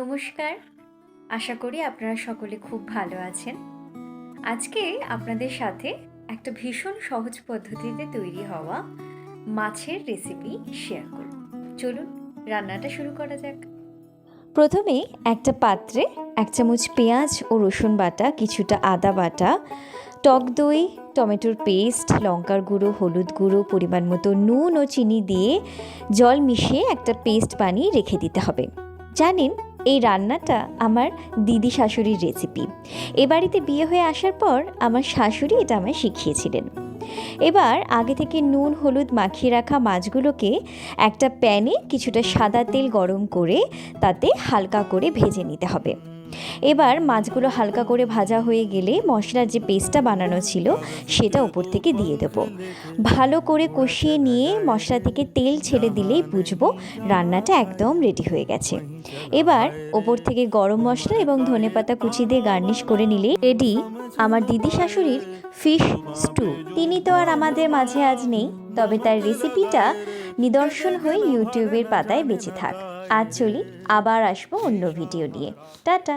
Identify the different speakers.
Speaker 1: নমস্কার। আশা করি আপনারা সকলে খুব ভালো আছেন। আজকে আপনাদের সাথে একটা ভীষণ সহজ পদ্ধতিতে তৈরি হওয়া মাছের রেসিপি শেয়ার করব। চলুন রান্নাটা শুরু করা যাক। প্রথমে একটা পাত্রে 1 চামচ পেঁয়াজ ও রসুন বাটা, কিছুটা আদা বাটা, টক দই, টমেটোর পেস্ট, লঙ্কার গুঁড়ো, হলুদ গুঁড়ো, পরিমাণ মতো নুন ও চিনি দিয়ে জল মিশিয়ে একটা পেস্ট বানিয়ে রেখে দিতে হবে। জানেন, এই রান্নাটা আমার দিদি শাশুড়ির রেসিপি। এ বাড়িতে বিয়ে হয়ে আসার পর আমার শাশুড়ি এটা আমায় শিখিয়েছিলেন। এবার আগে থেকে নুন হলুদ মাখিয়ে রাখা মাছগুলোকে একটা প্যানে কিছুটা সাদা তেল গরম করে তাতে হালকা করে ভেজে নিতে হবে। এবার মাছগুলো হালকা করে ভাজা হয়ে গেলে মশলার যে পেস্টটা বানানো ছিল সেটা ওপর থেকে দিয়ে দেব। ভালো করে কষিয়ে নিয়ে মশলা থেকে তেল ছেড়ে দিলেই বুঝবো রান্নাটা একদম রেডি হয়ে গেছে। এবার ওপর থেকে গরম মশলা এবং ধনেপাতা কুচি দিয়ে গার্নিশ করে নিলেই রেডি আমার দিদি শাশুড়ির ফিশ স্টু। তিনি তো আর আমাদের মাঝে আজ নেই, তবে তার রেসিপিটা নিদর্শন হয়ে ইউটিউবের পাতায় বেঁচে থাক। আজ চলি, আবার আসবো অন্য ভিডিও নিয়ে। টাটা।